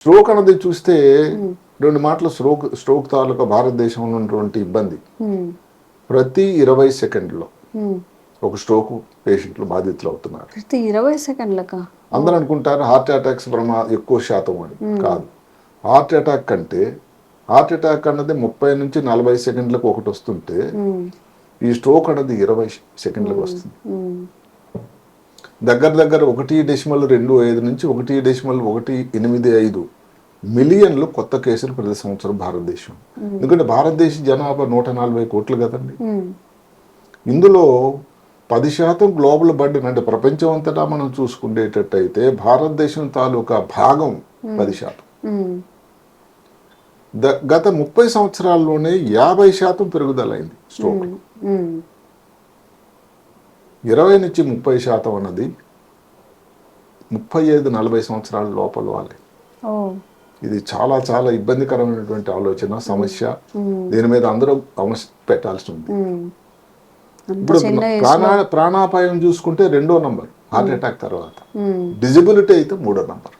Stroke అన్నది చూస్తే రెండు మాటలు స్ట్రోక్ తాలూకా భారతదేశంలో ఉన్నటువంటి ఇబ్బంది. ప్రతి 20 సెకండ్లో ఒక స్ట్రోక్ పేషెంట్లు బాధితులు అవుతున్నారు. ప్రతి 20 సెకండ్లక అందరూ అనుకుంటారు హార్ట్ అటాక్స్ ఎక్కువ శాతం అని. కాదు, హార్ట్ అటాక్ కంటే హార్ట్ అటాక్ అన్నది 30 నుంచి 40 సెకండ్లకు ఒకటి వస్తుంటే ఈ స్ట్రోక్ అన్నది 20 సెకండ్లకు వస్తుంది. దగ్గర 1.25 నుంచి 1.185 మిలియన్లు కొత్త కేసులు ప్రతి సంవత్సరం భారతదేశం. ఎందుకంటే భారతదేశ జనాభా 140 కోట్లు కదండి. ఇందులో 10% గ్లోబల్ బర్డెన్, అంటే ప్రపంచం అంతటా మనం చూసుకునేటట్టయితే భారతదేశం తాలూకా భాగం 10%. గత 30 సంవత్సరాల్లోనే 50% పెరుగుదల అయింది స్ట్రోక్. 20 నుంచి 30% అన్నది 35-40 సంవత్సరాల లోపల వాళ్ళే. ఇది చాలా చాలా ఇబ్బందికరమైనటువంటి ఆలోచన, సమస్య. దీని మీద అందరూ పెట్టాల్సి ఉంది. ఇప్పుడు ప్రాణాపాయం చూసుకుంటే 2వ నంబర్ హార్ట్ అటాక్ తర్వాత, డిజబిలిటీ అయితే 3వ నంబర్.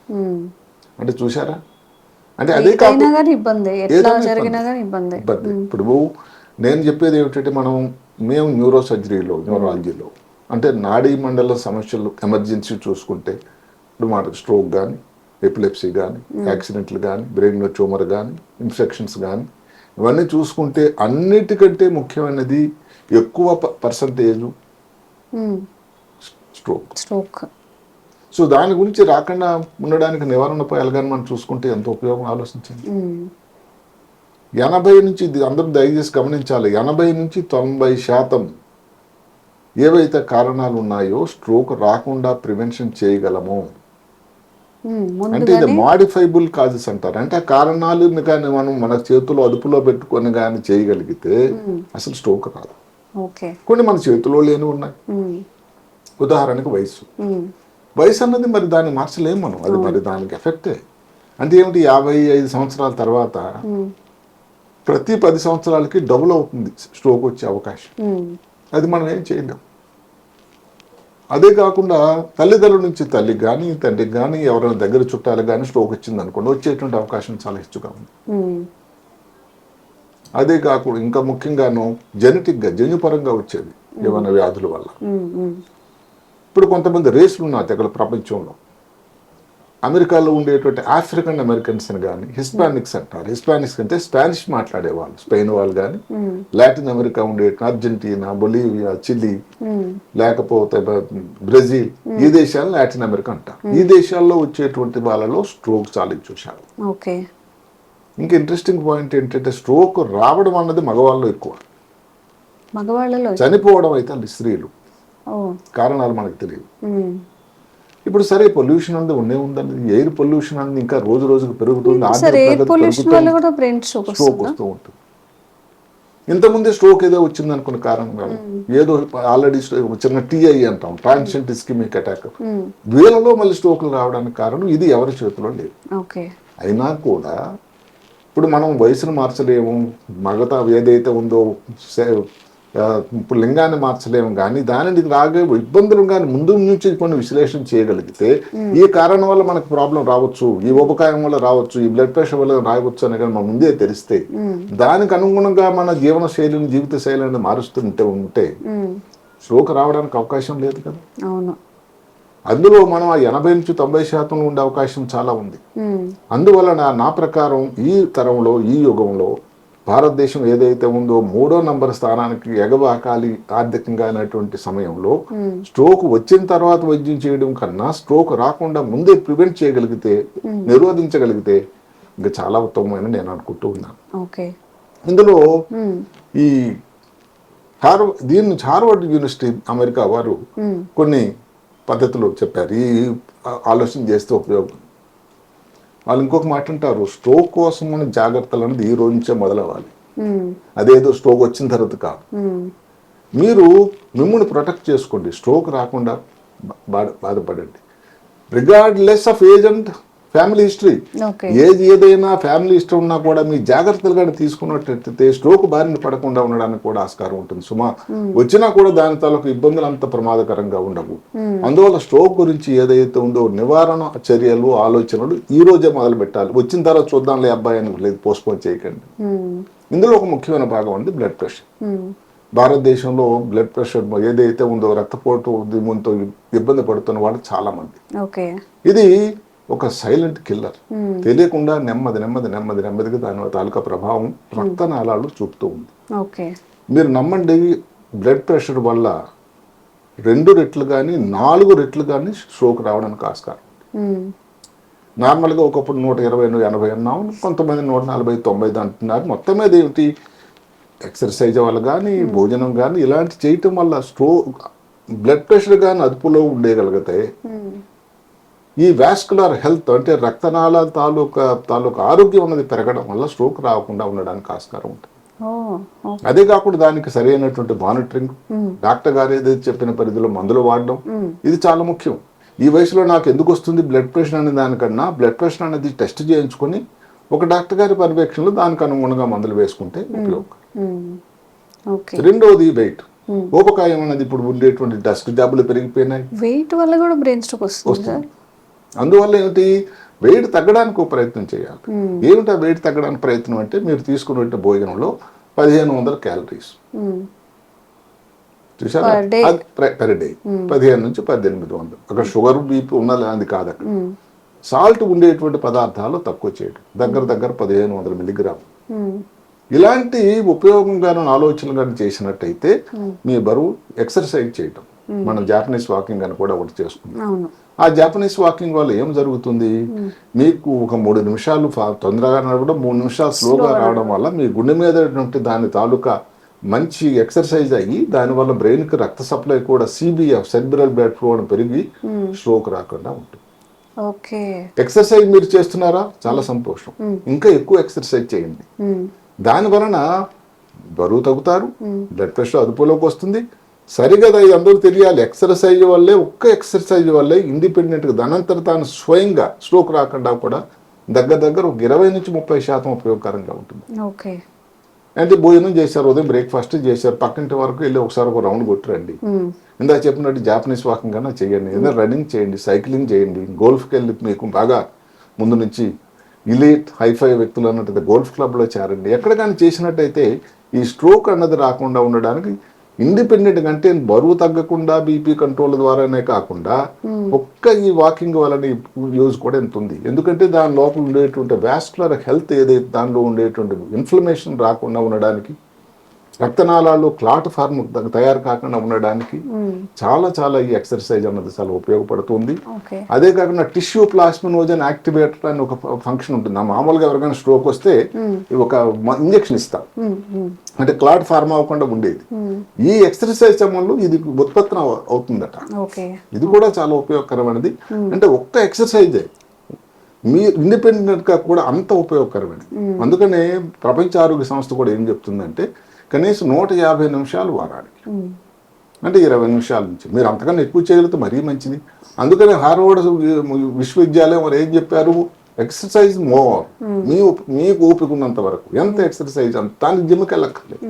అంటే చూసారా, అంటే అదే కాకుండా ఇబ్బంది. ఇప్పుడు నేను చెప్పేది ఏమిటంటే మేము న్యూరాలజీలో అంటే నాడీ మండల సమస్యలు ఎమర్జెన్సీ చూసుకుంటే ఇప్పుడు మాట స్ట్రోక్ కానీ, ఎపిలెప్సీ కానీ, యాక్సిడెంట్లు కానీ, బ్రెయిన్లో ట్యూమర్ కానీ, ఇన్ఫెక్షన్స్ కానీ, ఇవన్నీ చూసుకుంటే అన్నిటికంటే ముఖ్యమైనది ఎక్కువ పర్సంటేజ్ స్ట్రోక్. సో దాని గురించి రాకుండా ఉండడానికి నివారణ ఉపాయాలు కానీ మనం చూసుకుంటే ఎంత ఉపయోగం ఆలోచించండి. 80 నుంచి, అందరూ దయచేసి గమనించాలి, 80 నుంచి 90% ఏవైతే కారణాలు ఉన్నాయో స్ట్రోక్ రాకుండా ప్రివెన్షన్ చేయగలము. అంటే ఇది మాడిఫైబుల్ కాజెస్ అంటారు. అంటే ఆ కారణాలను కానీ మనం మన చేతిలో అదుపులో పెట్టుకొని కానీ చేయగలిగితే అసలు స్ట్రోక్ రాదు. కొన్ని మన చేతిలో లేని ఉన్నాయి. ఉదాహరణకు వయసు అన్నది మరి దాన్ని మార్చలేము మనం, అది మరి దానికి ఎఫెక్టే. అంటే ఏమిటి, 55 సంవత్సరాల తర్వాత ప్రతి 10 సంవత్సరాలకి డబుల్ అవుతుంది స్ట్రోక్ వచ్చే అవకాశం. అది మనం ఏం చేయలేం. అదే కాకుండా తల్లిదండ్రుల నుంచి తల్లికి కానీ, తండ్రికి కానీ, ఎవరైనా దగ్గర చుట్టాలకు కానీ స్ట్రోక్ వచ్చింది అనుకోండి, వచ్చేటువంటి అవకాశం చాలా హెచ్చుగా ఉంది. అదే కాకుండా ఇంకా ముఖ్యంగాను జెనెటిక్గా, జన్యుపరంగా వచ్చేది ఏమైనా వ్యాధుల వల్ల. ఇప్పుడు కొంతమంది రేసులు ఉన్నారు తెగల ప్రపంచంలో. అమెరికాలో ఉండేటువంటి ఆఫ్రికన్ అమెరికన్స్ అని కానీ, హిస్పానిక్స్ అంటారు. హిస్పానిక్స్ అంటే స్పానిష్ మాట్లాడేవాళ్ళు, స్పెయిన్ వాళ్ళు కానీ, లాటిన్ అమెరికా ఉండే అర్జెంటీనా, బొలీవియా, చిలీ, లేకపోతే బ్రెజిల్, ఈ దేశాలు లాటిన్ అమెరికా అంటారు. ఈ దేశాల్లో వచ్చేటువంటి వాళ్ళలో స్ట్రోక్ చాలా చూశారు. ఇంకా ఇంట్రెస్టింగ్ పాయింట్ ఏంటంటే స్ట్రోక్ రావడం అన్నది మగవాళ్ళు ఎక్కువ, చనిపోవడం అయితే స్త్రీలు. కారణాలు మనకు తెలియదు. ఇప్పుడు సరే పొల్యూషన్ అనేది ఉందండి, ఎయిర్ పొల్యూషన్ అనేది ఇంకా రోజు రోజుకు పెరుగుతుంది. స్ట్రోక్ వస్తూ ఉంటుంది. ఇంతకుముందే స్ట్రోక్ ఏదో వచ్చింది అనుకున్న కారణం కాదు, ఏదో ఆల్రెడీ చిన్న TI అంటాం, ట్రాన్సియంట్ ఇస్కెమిక్ అటాక్, వీళ్ళలో మళ్ళీ స్ట్రోక్లు రావడానికి కారణం ఇది ఎవరి చేతిలో లేదు. అయినా కూడా ఇప్పుడు మనం వయసును మార్చలేము, మగత ఏదైతే ఉందో ఇప్పుడు లింగాన్ని మార్చలేము, కానీ దానిని రాగే ఇబ్బందులు కానీ ముందు నుంచి కొన్ని విశ్లేషణ చేయగలిగితే ఈ కారణం వల్ల మనకు ప్రాబ్లం రావచ్చు, ఈ ఉపకాయం వల్ల రావచ్చు, ఈ బ్లడ్ ప్రెషర్ వల్ల రావచ్చు అని కానీ మనం ముందే తెలిస్తే దానికి అనుగుణంగా మన జీవన శైలిని, జీవిత శైలిని మారుస్తుంటే స్ట్రోక్ రావడానికి అవకాశం లేదు కదా. అందులో మనం ఆ 80 నుంచి 90% ఉండే అవకాశం చాలా ఉంది. అందువలన నా ప్రకారం ఈ తరంలో, ఈ యుగంలో భారతదేశం ఏదైతే ఉందో 3వ నంబర్ స్థానానికి ఎగబాకాలి ఆర్థికంగా అనేటువంటి సమయంలో స్ట్రోక్ వచ్చిన తర్వాత వైద్యం చేయడం కన్నా స్ట్రోక్ రాకుండా ముందే ప్రివెంట్ చేయగలిగితే, నిరోధించగలిగితే ఇంకా చాలా ఉత్తమమైన నేను అనుకుంటూ ఉన్నాను. ఇందులో ఈ హార్వర్డ్ యూనివర్సిటీ అమెరికా వారు కొన్ని పద్ధతులు చెప్పారు, ఈ ఆలోచన చేస్తే ఉపయోగం. వాళ్ళు ఇంకొక మాట అంటారు, స్ట్రోక్ కోసం మన జాగ్రత్తలు అనేది ఈ రోజు నుంచే మొదలవ్వాలి, అదేదో స్ట్రోక్ వచ్చిన తర్వాత కాదు. మీరు మిమ్మల్ని ప్రొటెక్ట్ చేసుకోండి, స్ట్రోక్ రాకుండా బాధపడండి. Regardless of age and family history, ఏదైనా ఫ్యామిలీ హిస్టరీ ఉన్నా కూడా మీ జాగ్రత్తలుగా తీసుకున్నట్లయితే స్ట్రోక్ బారిన పడకుండా ఉండడానికి కూడా ఆస్కారం ఉంటుంది సుమా. వచ్చినా కూడా దాని తాలూకు ఇబ్బందులు అంత ప్రమాదకరంగా ఉండవు. అందువల్ల స్ట్రోక్ గురించి ఏదైతే ఉందో నివారణ చర్యలు ఆలోచనలు ఈ రోజే మొదలు పెట్టాలి. వచ్చిన తర్వాత చూద్దాంలే అబ్బాయి అని లేదు, పోస్ట్పోన్ చేయకండి. ఇందులో ఒక ముఖ్యమైన భాగం ఉంది బ్లడ్ ప్రెషర్. భారతదేశంలో బ్లడ్ ప్రెషర్ ఏదైతే ఉందో రక్తపోటు ఉద్యమంతో ఇబ్బంది పడుతున్న వాళ్ళు చాలా మంది. ఇది ఒక సైలెంట్ కిల్లర్. తెలియకుండా నెమ్మదిగా దాని తాలూకా ప్రభావం రక్తనాళాలు చూపుతూ ఉంది. మీరు నమ్మండి, బ్లడ్ ప్రెషర్ వల్ల 2 రెట్లు కానీ 4 రెట్లు కానీ స్ట్రోక్ రావడానికి ఆస్కారం. నార్మల్గా ఒకప్పుడు 120, 80 అన్నాము, కొంతమంది 140, 90 అంటున్నారు. మొత్తం మీద ఏమిటి, ఎక్సర్సైజ్ వల్ల కానీ భోజనం కానీ ఇలాంటి చేయటం వల్ల స్ట్రోక్ బ్లడ్ ప్రెషర్ కానీ అదుపులో ఉండేయగలిగితే ఈ వాస్కులర్ హెల్త్ అంటే రక్తనాళాల తాలూకా ఆరోగ్యం అన్నది పెరగడం వల్ల స్ట్రోక్ రాకుండా ఉండడానికి ఆస్కారం ఉంటుంది. అదే కాకుండా దానికి సరైనటువంటి మానిటరింగ్, డాక్టర్ గారు ఏదైతే చెప్పిన పరిధిలో మందులు వాడడం, ఇది చాలా ముఖ్యం. ఈ వయసులో నాకు ఎందుకు వస్తుంది బ్లడ్ ప్రెషర్ అనే దానికన్నా బ్లడ్ ప్రెషర్ అనేది టెస్ట్ చేయించుకొని ఒక డాక్టర్ గారి పర్యవేక్షణలో దానికి అనుగుణంగా మందులు వేసుకుంటే ఉపయోగం. రెండోది వెయిట్. ఊబకాయం అనేది ఇప్పుడు ఉండేటువంటి డస్ట్ జబ్బులు పెరిగిపోయినాయి, వెయిట్ వల్ల కూడా బ్రెయిన్ స్ట్రోక్ వస్తుంది. అందువల్ల ఏమిటి, వెయిట్ తగ్గడానికి ప్రయత్నం చేయాలి. ఏమిటా వెయిట్ తగ్గడానికి ప్రయత్నం అంటే మీరు తీసుకునే భోజనంలో 1500 క్యాలరీస్ చూసారా పర్ డే, 15 నుంచి 1800. అక్కడ షుగర్ బీపీ ఉన్నది అది కాదు. అక్కడ సాల్ట్ ఉండేటువంటి పదార్థాలు తక్కువ చేయడం, దగ్గర 1500 మిల్లీగ్రామ్. ఇలాంటి ఉపయోగంగాను ఆలోచనలు కానీ చేసినట్టయితే మీ బరువు ఎక్సర్సైజ్ చేయటం, మనం జాపనీస్ వాకింగ్ అని కూడా ఒకటి చేసుకుంటాం. ఆ జాపనీస్ వాకింగ్ వల్ల ఏం జరుగుతుంది, మీకు ఒక 3 నిమిషాలు తొందరగా నడవడం, 3 నిమిషాలు స్లోగా రావడం వల్ల మీ గుండె మీద దాని తాలూకా మంచి ఎక్సర్సైజ్ అయ్యి దానివల్ల బ్రెయిన్కి రక్త సప్లై కూడా CBF సెరిబ్రల్ బ్లడ్ ఫ్లో అని పెరిగి స్ట్రోక్ రాకుండా ఉంటుంది. ఎక్సర్సైజ్ మీరు చేస్తున్నారా, చాలా సంతోషం. ఇంకా ఎక్కువ ఎక్సర్సైజ్ చేయండి. దాని వలన బరువు తగ్గుతారు, బ్లడ్ ప్రెషర్ అదుపులోకి వస్తుంది. సరిగదా, ఇది అందరూ తెలియాలి. ఎక్సర్సైజ్ వల్లే, ఒక్క ఎక్సర్సైజ్ వల్లే ఇండిపెండెంట్గా దానంతట తాను స్వయంగా స్ట్రోక్ రాకుండా కూడా దగ్గర 20 నుంచి 30% ఉపయోగకరంగా ఉంటుంది. అంటే భోజనం చేశారు, ఉదయం బ్రేక్ఫాస్ట్ చేశారు, పక్కింటి వరకు వెళ్ళి ఒకసారి ఒక రౌండ్ కొట్టురండి. ఇందాక చెప్పినట్టు జాపనీస్ వాకింగ్ కన్నా చేయండి, ఏదైనా రన్నింగ్ చేయండి, సైక్లింగ్ చేయండి, గోల్ఫ్కి వెళ్ళి మీకు బాగా ముందు నుంచి ఇలీట్ హైఫై వ్యక్తులు అన్నట్టు గోల్ఫ్ క్లబ్లో చేరండి. ఎక్కడ కానీ చేసినట్టయితే ఈ స్ట్రోక్ అన్నది రాకుండా ఉండడానికి ఇండిపెండెంట్ అంటే బరువు తగ్గకుండా బీపీ కంట్రోల్ ద్వారానే కాకుండా ఒక్క ఈ వాకింగ్ వలన యూజ్ కూడా ఎంత ఉంది. ఎందుకంటే దాని లోపల ఉండేటువంటి వాస్కులర్ హెల్త్ ఏదైతే దానిలో ఉండేటువంటి ఇన్ఫ్లమేషన్ రాకుండా ఉండడానికి, రక్తనాళాల్లో క్లాట్ ఫార్మ్ తయారు కాకుండా ఉండడానికి చాలా ఈ ఎక్సర్సైజ్ అన్నది చాలా ఉపయోగపడుతుంది. అదే కాకుండా టిష్యూ ప్లాస్మినోజన్ యాక్టివేటర్ అని ఒక ఫంక్షన్ ఉంటుంది. మామూలుగా ఎవరికైనా స్ట్రోక్ వస్తే ఒక ఇంజెక్షన్ ఇస్తాం, అంటే క్లాట్ ఫార్మ్ అవ్వకుండా ఉండేది. ఈ ఎక్సర్సైజ్ సమయంలో ఇది ఉత్పత్తి అవుతుందట. ఇది కూడా చాలా ఉపయోగకరమైనది. అంటే ఒక్క ఎక్సర్సైజే మీ ఇండిపెండెంట్ గా కూడా అంత ఉపయోగకరమైనది. అందుకనే ప్రపంచ ఆరోగ్య సంస్థ కూడా ఏం చెప్తుందంటే కనీసం 150 నిమిషాలు వారానికి, అంటే 20 నిమిషాల నుంచి. మీరు అంతకన్నా ఎక్కువ చేయగలిగితే మరీ మంచిది. అందుకని హార్వర్డ్ విశ్వవిద్యాలయం వారు ఏం చెప్పారు, ఎక్సర్సైజ్ మోర్, మీకు ఓపిక ఉన్నంత వరకు. ఎంత ఎక్సర్సైజ్ అంత, దానికి జిమ్కి వెళ్ళక్కర్లేదు.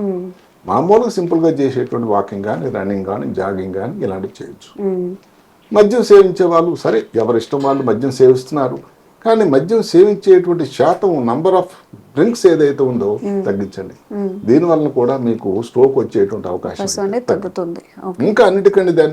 మామూలుగా సింపుల్గా చేసేటువంటి వాకింగ్ కానీ, రన్నింగ్ కానీ, జాగింగ్ కానీ ఇలాంటివి చేయొచ్చు. మద్యం సేవించే వాళ్ళు సరే, ఎవరిష్టం వాళ్ళు మద్యం సేవిస్తున్నారు. కానీ మద్యం సేవించేటువంటి శాతం, నంబర్ ఆఫ్ డ్రింక్స్ ఏదైతే ఉందో తగ్గించండి. దీనివల్ల కూడా మీకు స్ట్రోక్ వచ్చేటువంటి అవకాశం తగ్గుతుంది. ఇంకా అన్నిటికంటే దాన్ని